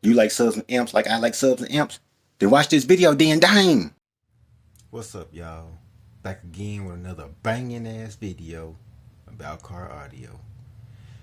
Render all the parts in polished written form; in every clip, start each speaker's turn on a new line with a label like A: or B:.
A: You like subs and amps like I like subs and amps? Then watch this video, then dang!
B: What's up, y'all? Back again with another banging ass video about car audio.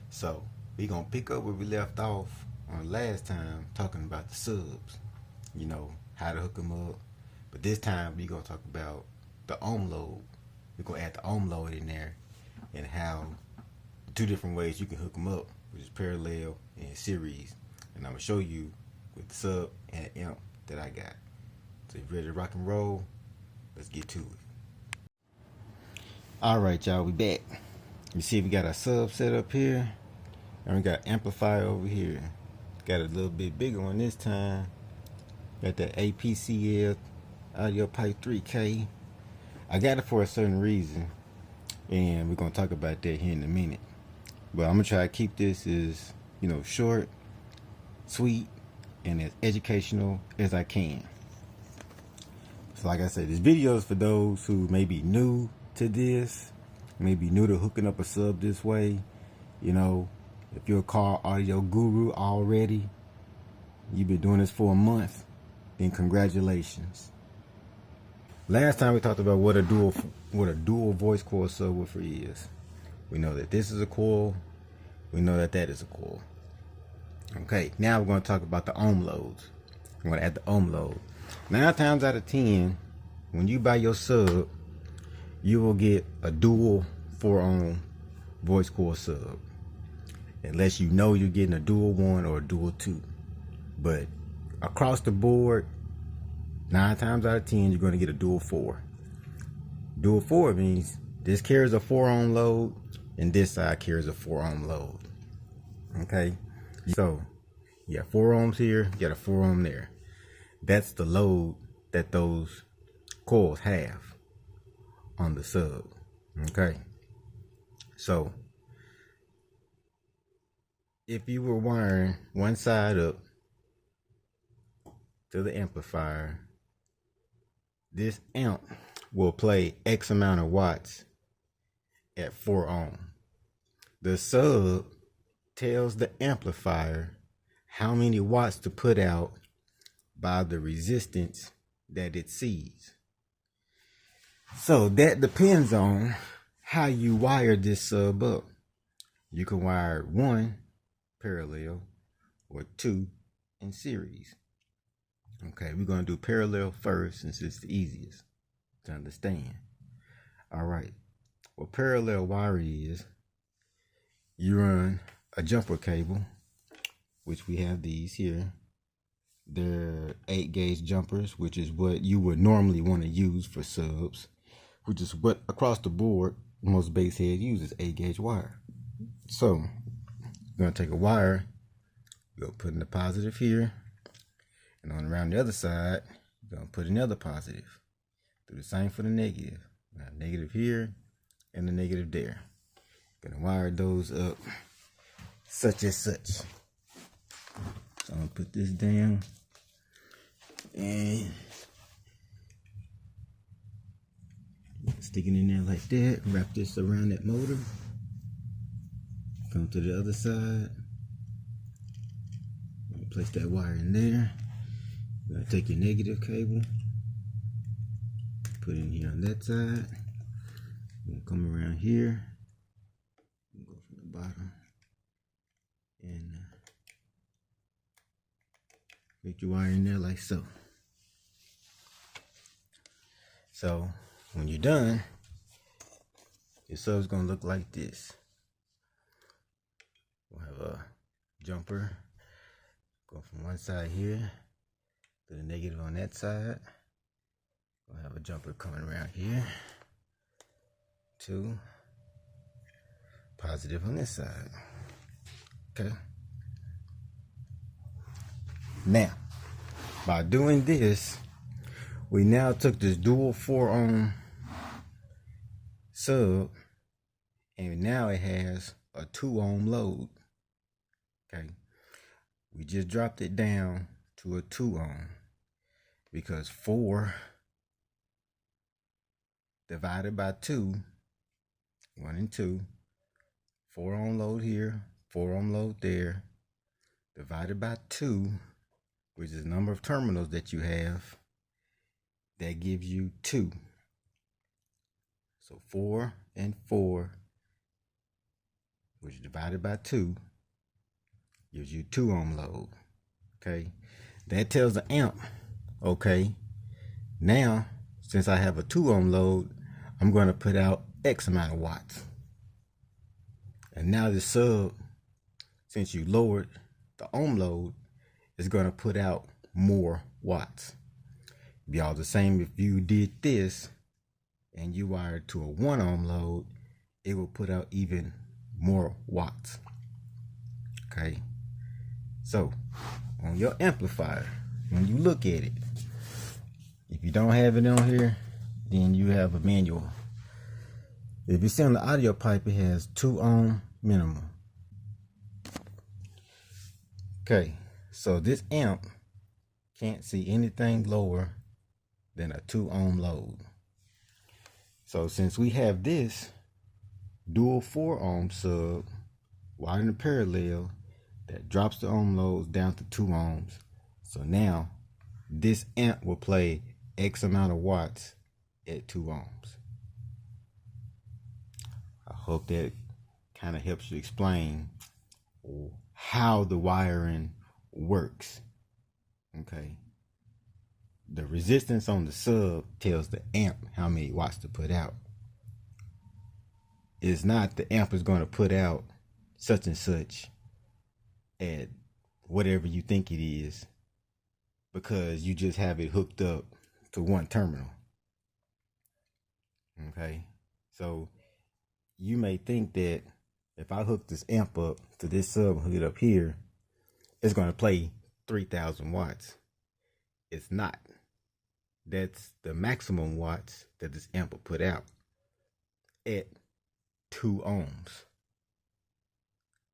B: So, we gonna pick up where we left off on last time, talking about the subs. You know, how to hook them up. But this time, we gonna talk about the ohm load. We're gonna add the ohm load in there and how two different ways you can hook them up, which is parallel and series. And I'm gonna show you with the sub and amp that I got. So, you ready to rock and roll? Let's get to it. Alright, y'all, we back. You see we got a sub set up here, and we got amplifier over here. Got a little bit bigger one this time. Got that APCL audio pipe 3K. I got it for a certain reason, and we're gonna talk about that here in a minute. But I'm gonna try to keep this as, short, sweet, and as educational as I can. So like I said, this video is for those who may be new to this, maybe new to hooking up a sub this way. If you're a car audio guru already, you've been doing this for a month, then congratulations. Last time we talked about what a dual voice coil subwoofer is. We know that this is a coil. We know that that is a coil. Okay, now we're going to talk about the ohm loads. I'm going to add the ohm load. 9 times out of 10, when you buy your sub, you will get a dual 4 ohm voice coil sub, unless you know you're getting a dual 1 or a dual 2. But across the board, 9 times out of 10, you're going to get a dual 4. Dual 4 means this carries a 4 ohm load and this side carries a 4 ohm load. Okay, so you got 4 ohms here, you got a 4 ohm there. That's the load that those coils have on the sub. Okay, so if you were wiring one side up to the amplifier, this amp will play X amount of watts at 4 ohm. The sub tells the amplifier how many watts to put out by the resistance that it sees. So that depends on how you wire this sub up. You can wire 1 parallel or 2 in series. Okay, we're going to do parallel first since it's the easiest to understand. All right, what parallel wiring is, you run a jumper cable, which we have these here. They're 8 gauge jumpers, which is what you would normally want to use for subs, which is what across the board most base heads use, 8 gauge wire. So you're going to take a wire, you'll put in the positive here, and on around the other side, you're going to put another positive. Do the same for the negative. Now, negative here and the negative there. Going to wire those up such as such. So I'm going to put this down and stick it in there like that. Wrap this around that motor. Come to the other side. Place that wire in there. You're going to take your negative cable, put it in here on that side. You're going to come around here. Go from the bottom and make your wire in there like so. So when you're done, your sub's going to look like this. We'll have a jumper go from one side here to the negative on that side. We'll have a jumper coming around here to positive on this side. Okay. Now, by doing this, we now took this dual 4 ohm sub, and now it has a 2 ohm load. Okay. We just dropped it down to a 2 ohm because 4 divided by 2, 1 and 2, 4 ohm load here, 4 ohm load there, divided by 2 which is the number of terminals that you have, that gives you 2. So 4 and 4, which is divided by 2, gives you 2 ohm load. Okay, that tells the amp, okay, now since I have a 2 ohm load, I'm going to put out X amount of watts. And now the sub, since you lowered the ohm load, is going to put out more watts. Be all the same if you did this and you wired to a 1 ohm load, it will put out even more watts. Okay, so on your amplifier, when you look at it, if you don't have it on here, then you have a manual. If you see on the audio pipe, it has 2 ohm minimum. Okay, so this amp can't see anything lower than a 2 ohm load. So since we have this dual 4 ohm sub wired in parallel that drops the ohm loads down to 2 ohms, so now this amp will play X amount of watts at 2 ohms. I hope that kind of helps you explain how the wiring works. Okay, the resistance on the sub tells the amp how many watts to put out. It's not the amp is going to put out such and such at whatever you think it is, because you just have it hooked up to one terminal. Okay, so you may think that if I hook this amp up to this sub, hook it up here, it's going to play 3,000 watts. It's not. That's the maximum watts that this amp will put out at 2 ohms.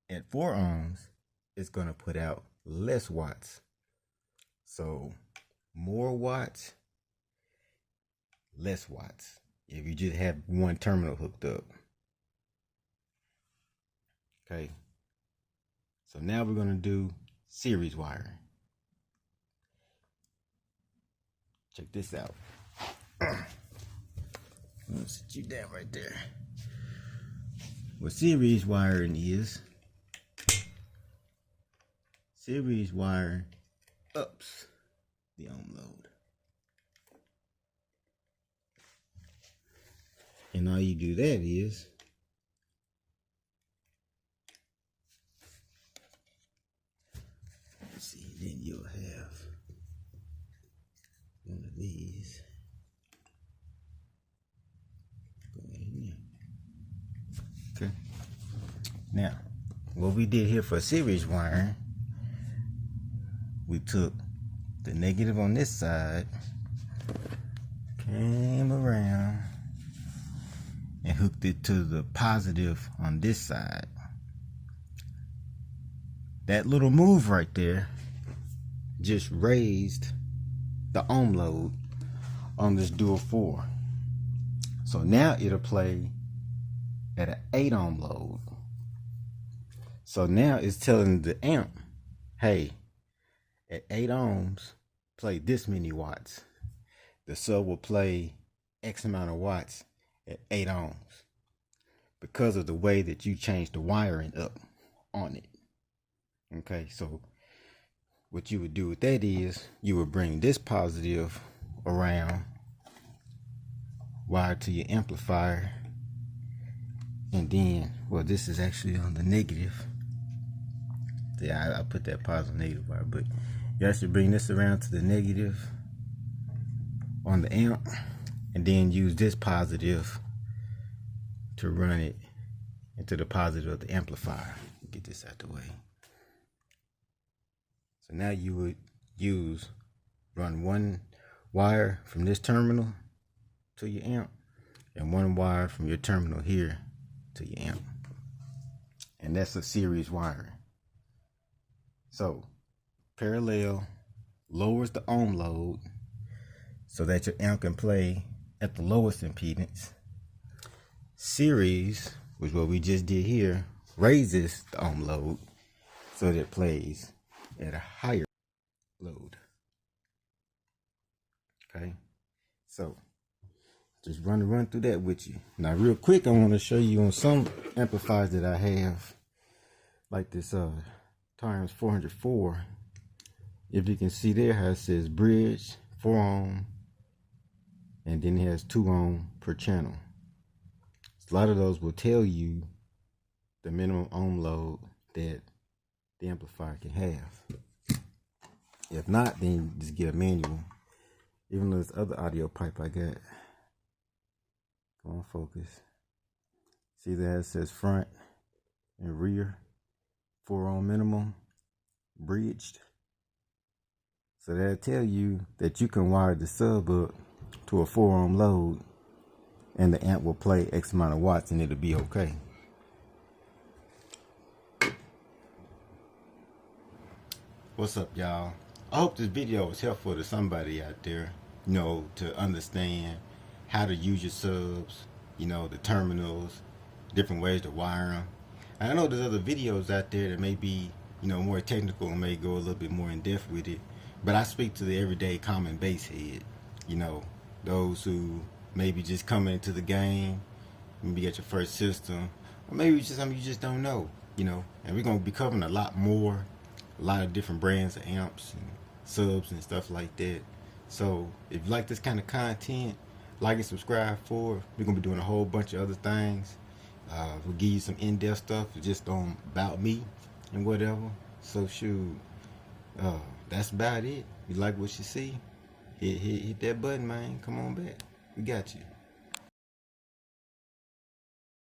B: At 4 ohms, it's going to put out less watts. So more watts, less watts if you just have one terminal hooked up. Okay, so now we're going to do series wiring. Check this out. I'm gonna sit you down right there. What series wiring is, series wiring ups the ohm load. And all you do that is then you'll have one of these go in there. Okay. Now, what we did here for series wiring, we took the negative on this side, came around and hooked it to the positive on this side. That little move right there just raised the ohm load on this dual 4. So now it'll play at an 8 ohm load. So now it's telling the amp, hey, at 8 ohms, play this many watts. The sub will play X amount of watts at 8 ohms because of the way that you change the wiring up on it. Okay, so what you would do with that is you would bring this positive around, wire to your amplifier, and then, well, this is actually on the negative. Yeah, I put that positive negative wire, but you actually bring this around to the negative on the amp, and then use this positive to run it into the positive of the amplifier. Get this out the way. So now you would run one wire from this terminal to your amp and one wire from your terminal here to your amp. And that's a series wiring. So parallel lowers the ohm load so that your amp can play at the lowest impedance. Series, which is what we just did here, raises the ohm load so that it plays at a higher load. So just run through that with you. Now real quick, I want to show you on some amplifiers that I have, like this Times 404. If you can see there how it says bridge 4 ohm, and then it has 2 ohm per channel. A lot of those will tell you the minimum ohm load that the amplifier can have. If not, then you just get a manual. Even though this other audio pipe I got, come on, focus. See that it says front and rear 4 ohm minimum bridged. So that'll tell you that you can wire the sub up to a 4 ohm load and the amp will play X amount of watts and it'll be okay. What's up, y'all? I hope this video was helpful to somebody out there, you know, to understand how to use your subs, you know, the terminals, different ways to wire them. And I know there's other videos out there that may be, you know, more technical and may go a little bit more in depth with it. But I speak to the everyday common base head, you know, those who maybe just coming into the game, maybe get your first system, or maybe just something you just don't know, you know. And we're going to be covering a lot more, a lot of different brands of amps and subs and stuff like that. So if you like this kind of content, like and subscribe for. We're going to be doing a whole bunch of other things. We'll give you some in-depth stuff just on about me and whatever. So shoot, that's about it. You like what you see? Hit that button, man. Come on back. We got you.